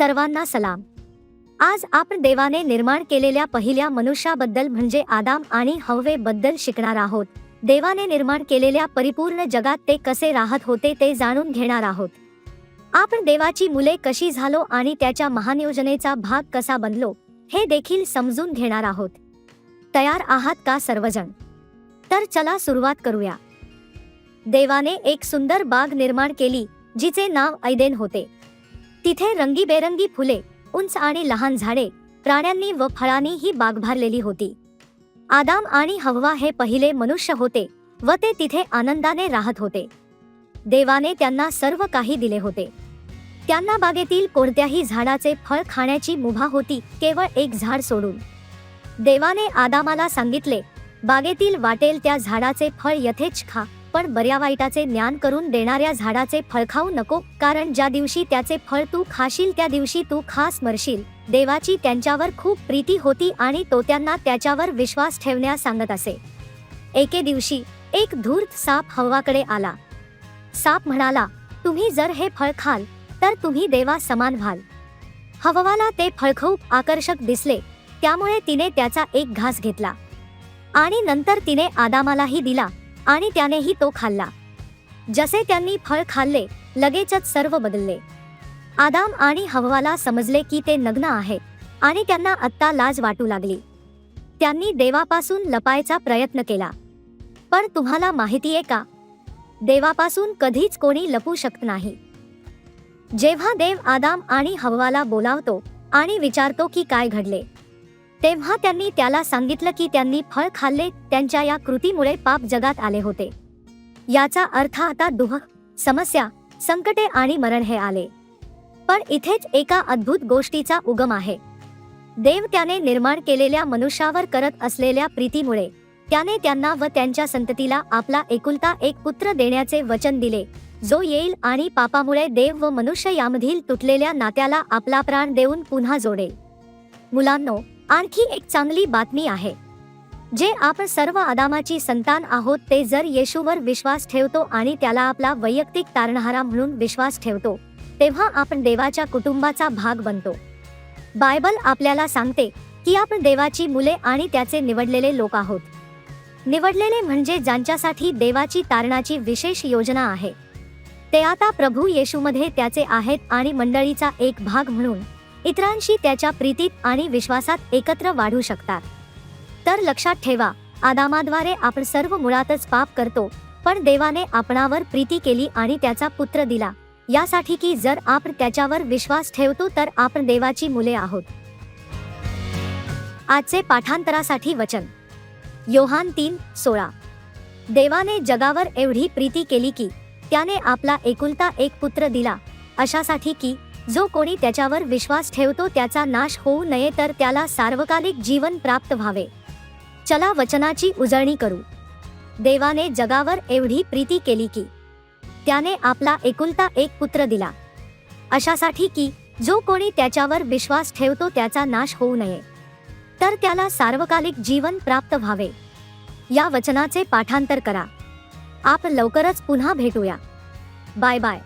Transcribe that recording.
सर्वांना सलाम। आज आपण देवाने निर्माण केलेल्या पहिल्या मनुष्याबद्दल म्हणजे आदाम आणि हव्वेबद्दल शिकणार आहोत। देवाने निर्माण केलेल्या परिपूर्ण जगात ते कसे राहत होते ते जाणून घेणार आहोत। आपण देवाची मुले कशी झालो आणि त्याच्या महान भाग कसा बनलो हे देखील समजून घेणार आहोत। तयार आहात का सर्वजण? तर चला सुरुवात करूया। देवाने एक सुंदर बाग निर्माण केली जिचे नाव ऐदेन होते। तिथे रंगीबेरंगी फुले, उंच आणि लहान झाडे, प्राण्यांनी व फळांनी ही बाग भरलेली होती। आदाम आणि हव्वा हे पहिले मनुष्य होते व ते तिथे आनंदाने राहत होते। देवाने त्यांना सर्व काही दिले होते। त्यांना बागेतील कोणत्याही झाडाचे फळ खाण्याची मुभा होती, केवळ एक झाड सोडून। देवाने आदामाला सांगितले, बागेतील वाटेल त्या झाडाचे फळ यथेच खा, पण बऱ्या वाईटाचे ज्ञान करून देणाऱ्या झाडाचे फळ खाऊ नको, कारण ज्या दिवशी त्याचे फळ तू खाशील त्या दिवशी तू खास मरशील। देवाची त्यांच्यावर खूप प्रीती होती आणि तो त्यांना त्याच्यावर विश्वास ठेवण्यास सांगत असे। एके दिवशी एक धूर्त साप हव्वाकडे आला। साप म्हणाला, तुम्ही जर हे फळ खाल तर तुम्ही देवा समान व्हाल। हव्वाला ते फळ खूप आकर्षक दिसले, त्यामुळे तिने त्याचा एक घास घेतला आणि नंतर तिने आदामालाही दिला आणि त्यानेही तो खाल्ला। जसे त्यांनी फळ खाल्ले, लगेचच सर्व बदलले। आदाम आणि हव्वाला समजले की ते नग्न आहेत आणि त्यांना आत्ता लाज वाटू लागली। त्यांनी देवापासून लपायचा प्रयत्न केला, पण तुम्हाला माहितीये का, देवापासून कधीच कोणी लपू शकत नाही। जेव्हा देव आदाम आणि हव्वाला बोलावतो आणि विचारतो की काय घडले, तेव्हा त्यांनी त्याला सांगितलं की त्यांनी फळ खाल्ले, त्यांच्या या कृतीमुळे पाप जगात आले होते। याचा अर्थ आता दुःख, समस्या, संकटे आणि मरण हे आले। पण इथेच एका अद्भुत गोष्टीचा उगम आहे। देव त्याने निर्माण केलेल्या मनुष्यावर करत असलेल्या प्रीतीमुळे त्याने त्यांना व त्यांच्या संततीला आपला एकुलता एक पुत्र देण्याचे वचन दिले, जो येईल आणि पापामुळे देव व मनुष्य यामधील तुटलेल्या नात्याला आपला प्राण देऊन पुन्हा जोडेल। मुलांनो, आणखी एक चांगली बातमी आहे। जे आपण सर्व आदामाची संतान आहोत ते जर येशूवर विश्वास ठेवतो आणि त्याला आपला वैयक्तिक तारणहारा म्हणून विश्वास ठेवतो, तेव्हा आपण देवाच्या कुटुंबाचा भाग बनतो। बायबल आपल्याला सांगते की आपण देवाची मुले आणि त्याचे निवडलेले लोक आहोत। निवडलेले म्हणजे ज्यांच्यासाठी देवाची तारणाची विशेष योजना आहे। ते आता प्रभू येशूमध्ये त्याचे आहेत आणि मंडळीचा एक भाग म्हणून इतरांशी त्याच्या प्रीतीत आणि विश्वासात एकत्र वाढू शकतात। तर लक्षात ठेवा, आदामाद्वारे आपण सर्व मुळातच पाप करतो, पण देवाने आपणावर प्रीती केली आणि त्याचा पुत्र दिला, यासाठी की जर आपण त्याच्यावर विश्वास ठेवतो तर आपण देवाची मुले आहोत। आजचे पाठांतरासाठी वचन, योहान 3:16। देवाने जगावर एवढी प्रीती केली की त्याने आपला एकुलता एक पुत्र दिला, अशासाठी की जो कोणी त्याच्यावर विश्वास ठेवतो त्याचा नाश होऊ नये, तर त्याला सार्वकालिक जीवन प्राप्त व्हावे। चला वचनाची उजळणी करू। देवाने जगावर एवढी प्रीती केली की त्याने आपला एकुलता एक पुत्र दिला, अशासाठी की जो कोणी त्याच्यावर विश्वास ठेवतो त्याचा नाश होऊ नये, तर त्याला सार्वकालिक जीवन प्राप्त व्हावे। या वचनाचे पाठांतर करा। आपण लवकरच पुन्हा भेटूया। Bye bye.